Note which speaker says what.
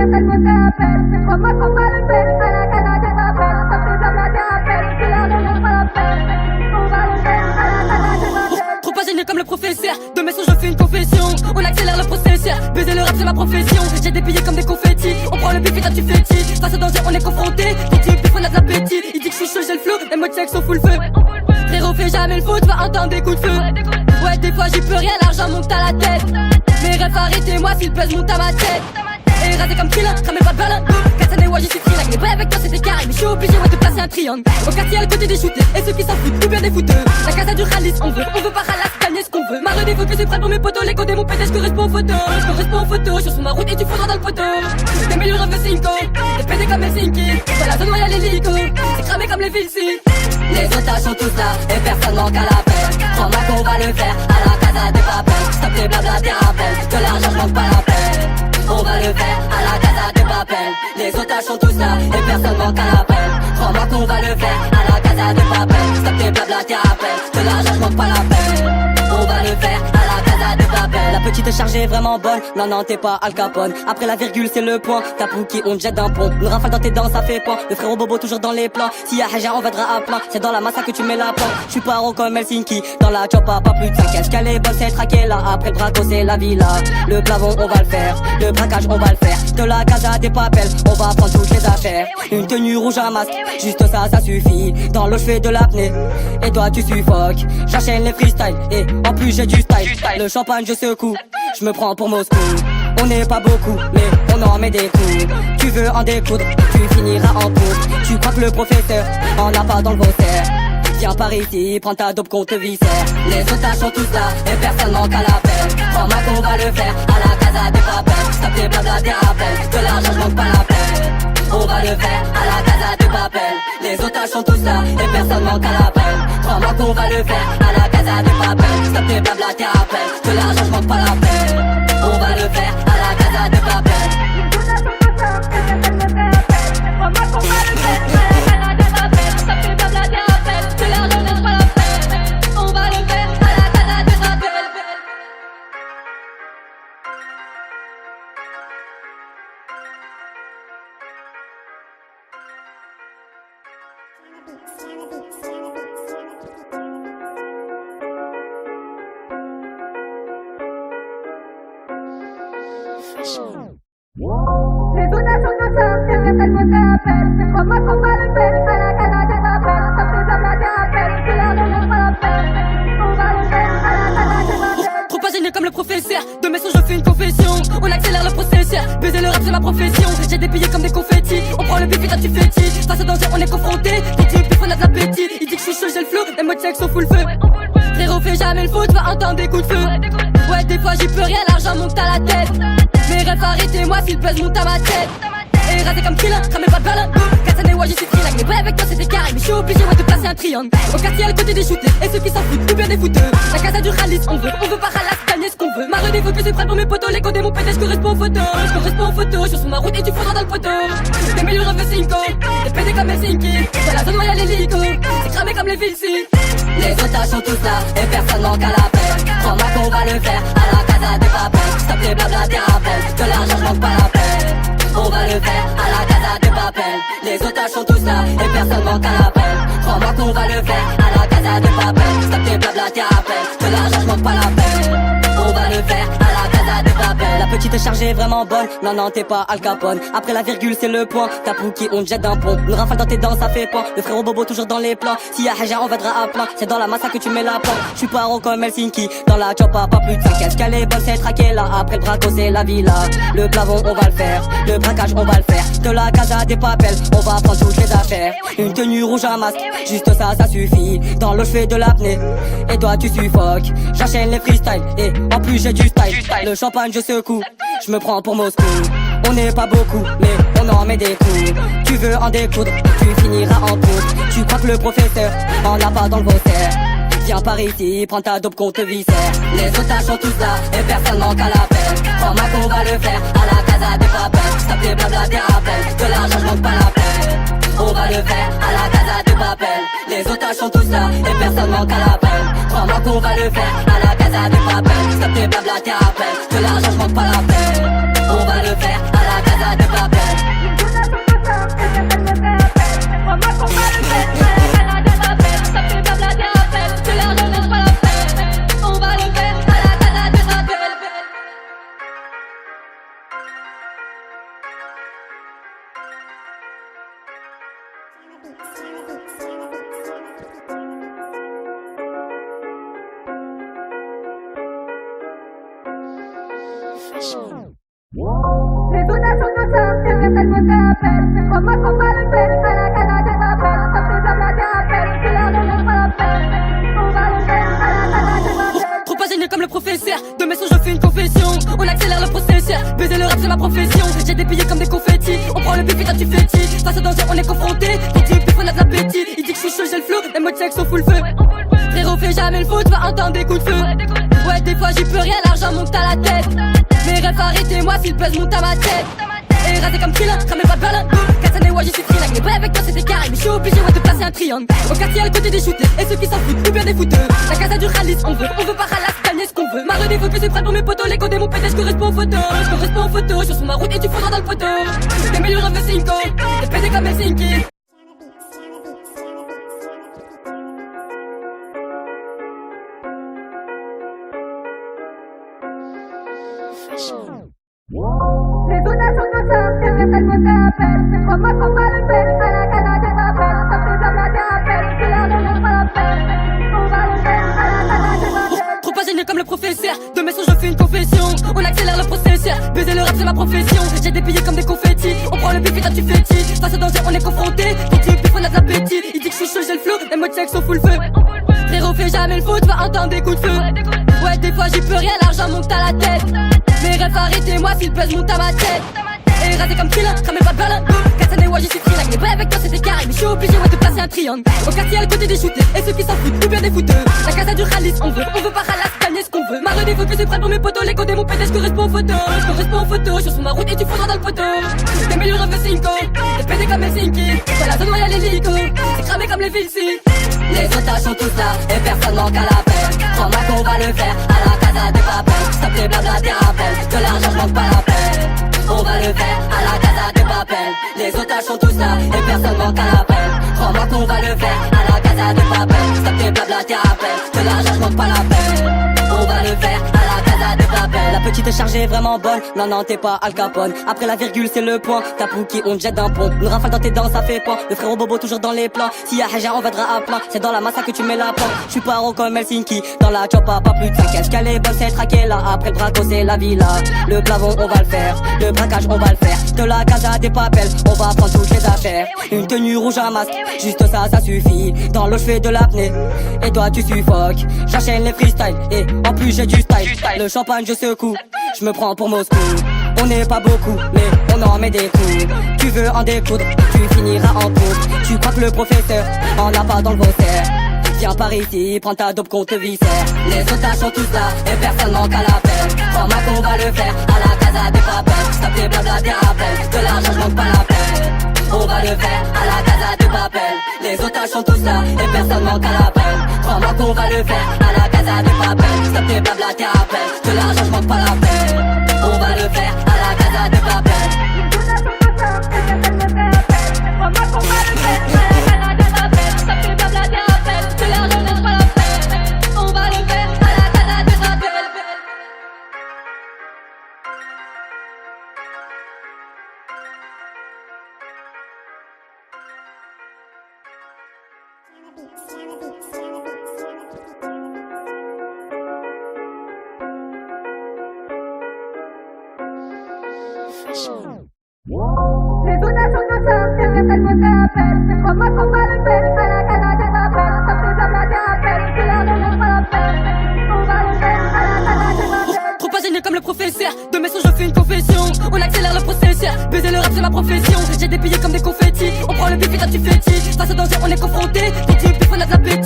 Speaker 1: Trop pas gêné comme le professeur. De mes sons je fais une confession. On accélère le processeur. Baiser le rap c'est ma profession. J'ai des billets comme des confettis. On prend le bif et toi tu fais ti. Face au danger on est confronté. Qui dit pif on a de l'appétit. Il dit que je suis chaud j'ai le flow. Et moi check sont full feu. Frérot fais jamais le foot, va entendre des coups de feu. Ouais des fois j'y peux rien, l'argent monte à la tête. Mes rêves arrêtez-moi s'il pèse monte à ma tête. Et rasé comme Krillin, ramène pas de balin. Katsune ouais j'y suis trilingue. Mais pas avec toi c'était carré. Mais je suis obligé ouais de placer un triangle. Au quartier à le côté des shootés. Et ceux qui s'en foutent, ou bien des fouteux. La casa du Khalis on veut pas ralas, gagner ce qu'on veut. Ma redéfaut que c'est prêt pour mes potos. Les codes mon pétage correspond aux photos. Je correspond aux photos, je suis sur ma route et tu faudras dans le poteau. Des meilleurs rêves de Cinco. Des pédés comme Helsinki. Dans la zone où y'a l'hélico. C'est cramé comme les Vilsi. Les otages sont tous là et personne manque à la peine. Crois-moi qu'on va le faire à la casa des papels. Stop les blabla des rappels. De l'argent je manque pas la peine. On va le faire à la casa des papels. Les otages sont tous là et personne manque à la peine. Crois-moi qu'on va le faire à la casa des papels. Stop les blabla des rappels. De l'argent je manque pas la peine. On va le faire à la casa des papels. La petite chargée est vraiment bonne. Non t'es pas Al Capone. Après la virgule c'est le point. Ta qui on te jette d'un pont. Une rafale dans tes dents ça fait point. Le frérot Bobo toujours dans les plans. Si y'a Haja on va à plein. C'est dans la massa que tu mets la plante. J'suis paro comme Helsinki. Dans la choppa pas plus de 5 cash. Calais boss c'est traqué là. Après le braco c'est la villa. Le plavon on va le faire. Le braquage on va le faire. De la casa des papels. On va prendre toutes les affaires. Une tenue rouge un masque. Juste ça suffit. Dans l'eau j'fais de l'apnée. Et toi tu suffoques. J'enchaîne les freestyles. Et en plus j'ai du style. Le champagne je secoue. Je me prends pour Moscou. On n'est pas beaucoup, mais on en met des coups. Tu veux en découdre, tu finiras en poudre. Tu crois que le professeur en a pas dans le concert. Viens par ici, prends ta dope qu'on te viscère. Les otages sont tous là et personne manque à la peine. Crois-moi qu'on va le faire à la casa des papels. Stop les blabla des rappels. De l'argent je manque pas la peine. On va le faire à la casa des papels. Les otages sont tous là et personne manque à la peine. Crois-moi qu'on va le faire à la casa des papels. Stop les blabla des rappels. De l'argent je manque pas la peine. On va le faire à la casa des papels.
Speaker 2: Les otages sont tous là, et personne manque à la peine. Crois-moi qu'on va le faire à la casa des papels. Stop les blabla des rappels. De l'argent je manque pas la peine. On va le faire à la casa des papels.
Speaker 1: Trop pas gêné comme le professeur. De mes sons je fais une confession. On accélère le processeur. Baiser le rap c'est ma profession. J'ai des billets comme des confettis. On prend le bif et toi tu fais ti. Face au danger on est confronté. Qui dit pif on a de l'appétit. Il dit que je suis chaud j'ai le flow. Et moi check sont full feu. Frérot fais jamais le foot, va entendre des coups de feu. Ouais des fois j'y peux rien, l'argent monte à la tête. Mes rêves arrêtez-moi s'il pèse monte à ma tête. Et rasé comme Krillin, ramène pas de balin. Katsune ouais j'y suis trilingue. Mais pas avec toi c'était carré. Mais je suis obligé ouais de placer un triangle. Au quartier à le côté des shootés. Et ceux qui s'en foutent, ou bien des fouteux. La casa du Khalis on veut pas ralas, gagner ce qu'on veut. Ma redéfaut que c'est prêt pour mes potos. Les codes mon pétage correspond aux photos. Je correspond aux photos, je suis sur ma route et tu faudras dans le poteau. Des meilleurs rêves de Cinco. Des pédés comme Helsinki. Dans la zone où y'a l'hélico. C'est cramé comme les Vilsi. Les otages sont tous là et personne manque à la peine. Crois-moi qu'on va le faire à la casa des papels. Stop les blabla des rappels. De l'argent je manque pas la peine. On va le faire à la casa des papels. Les otages sont tous là et personne manque à la peine. Crois-moi qu'on va le faire à la casa des papels. Stop les blabla des rappels. De l'argent je manque pas la peine. On va le faire à la casa des papels. La petite chargée est vraiment bonne. Non t'es pas Al Capone. Après la virgule c'est le point. Ta qui on te jette d'un pont. Une rafale dans tes dents ça fait point. Le frérot Bobo toujours dans les plans. Si y'a Haja on va à plein. C'est dans la massa que tu mets la plante. J'suis paro comme Helsinki. Dans la choppa pas plus de 5 cash. Calais boss c'est traqué là. Après le braco c'est la villa. Le plavon on va le faire. Le braquage on va le faire. De la casa des papels. On va prendre toutes les affaires. Une tenue rouge un masque. Juste ça suffit. Dans l'eau j'fais de l'apnée. Et toi tu suffoques. J'enchaîne les freestyles. Et en plus j'ai du style. Le champagne je secoue. Je me prends pour Moscou. On n'est pas beaucoup, mais on en met des coups. Tu veux en découdre, tu finiras en poudre. Tu crois que le professeur en a pas dans le concert. Viens par ici, prends ta dope qu'on te viscère. Les otages sont tous là et personne manque à la peine. Crois-moi qu'on va le faire à la casa des papels. Stop les blabla des rappels. De l'argent je manque pas la peine. On va le faire à la casa des papels. Les otages sont tous là et personne manque à la peine. Crois-moi qu'on va le faire à la casa des papels. Stop les blabla des rappels. De l'argent je manque pas la peine. On va le faire à la casa des papels.
Speaker 2: Les donations de ça, c'est vrai qu'elle me t'appelle. Crois-moi qu'on va le faire, à la Canada t'appelle. Ça fait blabla t'appelle, c'est la raison pas la peine. On va le faire, à la Canada t'appelle.
Speaker 1: Trop pas génial comme le professeur. De mes sons je fais une confession. On accélère le processeur. Baiser le rap c'est ma profession. J'ai des billets comme des confettis. On prend le bif et toi tu fais tir. Face au danger on est confronté. Quand tu pif on a de l'appétit. Il dit que je suis chaud j'ai le flow. Les mots de sexe sont full feu. Frérot fais jamais le foot, va entendre des coups de feu. Ouais des fois j'y peux rien, l'argent monte à la tête. Mes rêves arrêtez-moi si le buzz monte à ma tête. Et rasé comme Krillin, cramé pas de Berlin. 4 années ouais j'y suis trilingue. Les vrais avec toi c'était carré. Mais je suis obligé ouais de placer un triangle. Au quartier à le côté des shooters. Et ceux qui s'en foutent, ou bien des fouteux. La casa du Khalis, on veut pas Khalas, gagner ce qu'on veut. Ma redé faut que c'est prêt pour mes potos. Les codés mon pété, je correspond aux photos. Je correspond aux photos. Je suis sur ma route et tu fondras dans le poteau. T'es meilleur of the cinco. T'es pédé comme Helsinki.
Speaker 2: Les donations de ça, c'est vrai qu'elle me t'appelle. Crois-moi qu'on va le faire, à la Canada t'appelle. Ça fait blabla t'appelle, c'est la raison pas la peine. On va le faire, à la Canada t'appelle.
Speaker 1: Trop pas génial comme le professeur. De mes sons je fais une confession. On accélère le processeur. Baiser le rap c'est ma profession. J'ai des billets comme des confettis. On prend le bif et toi tu fais tir. Face au danger on est confronté. Quand tu pif on a de l'appétit. Il dit que je suis chaud j'ai le flow. Les mots de sexe sont full feu. Frérot fais jamais le foot, va entendre des coups de feu. Ouais des fois j'y peux rien, l'argent monte à la tête. Mes rêves arrêtez-moi si le buzz monte à ma tête. Et rasé comme Krillin, cramé pas de Berlin. 4 années ouais j'y suis trilingue. Les vrais avec toi c'était carré. Mais je suis obligé ouais de placer un triangle. Au quartier à le côté des shooters. Et ceux qui s'en foutent, ou bien des fouteux. La casa du Khalis, on veut pas Khalas, gagner ce qu'on veut. Ma redé faut que c'est prêt pour mes potos. Les codés mon pété, je correspond aux photos. Je correspond aux photos. Je suis sur ma route et tu fondras dans le poteau. T'es meilleur of the cinco. T'es pédé comme Helsinki. Dans la zone où y'a l'hélico. C'est cramé comme les Vilsi. Les otages sont tous là et personne manque à l'appel. Crois-moi qu'on va le faire à la casa des papels. Stop les blabla des rappels. De l'argent je manque pas la peine. On va le faire à la casa des papels. Les otages sont tous là et personne manque à l'appel. Crois-moi qu'on va le faire à la casa des papels. Stop les blabla des rappels. De l'argent je manque pas la peine. On va le faire à la casa des papels. La petite chargée est vraiment bonne. Non t'es pas Al Capone. Après la virgule c'est le point. Ta qui on te jette d'un pont. Une rafale dans tes dents ça fait pas. Le frérot Bobo toujours dans les plans. Si y'a Haja on va à plein. C'est dans la massa que tu mets la plante. J'suis paro comme Helsinki. Dans la choppa pas plus de 5 cash. Calé boss c'est traqué là. Après le braco c'est la villa. Le plavon on va le faire. Le braquage on va le faire. De la casa des papels. On va prendre toutes les affaires. Une tenue rouge un masque. Juste ça suffit. Dans l'eau j'fais de l'apnée. Et toi tu suffoques. J'enchaîne les freestyles. Et en plus j'ai du style. Le champagne je secoue. J'me prends pour Moscou. On n'est pas beaucoup, mais on en met des coups. Tu veux en découdre, tu finiras en couple. Tu crois que le professeur en a pas dans le concert. Viens par ici, prends ta dope qu'on te viscère. Les otages sont tous là et personne manque à l'appel. Crois-moi qu'on va le faire à la casa des papels. Stop les blabla des rappels. De l'argent je manque pas la peine. On va le faire à la casa des papels. Les otages sont tous là et personne manque à l'appel. Crois-moi qu'on va le faire à la casa des papels. Stop les blabla des rappels. De l'argent je manque pas la peine. On va le faire à la casa des papels.
Speaker 2: Les donations de ça, c'est vrai qu'elle me t'appelle. Crois-moi qu'on va le faire, à la Canada t'appelle. Ça fait blabla t'appelle, c'est la raison pas la peine. On va le faire, à la Canada t'appelle.
Speaker 1: Trop pas génial comme le professeur. De mes sons je fais une confession. On accélère le processeur. Baiser le rap c'est ma profession. J'ai des billets comme des confettis. On prend le bif et toi tu fais tir. Face au danger on est confronté. Quand tu pif on a de l'appétit.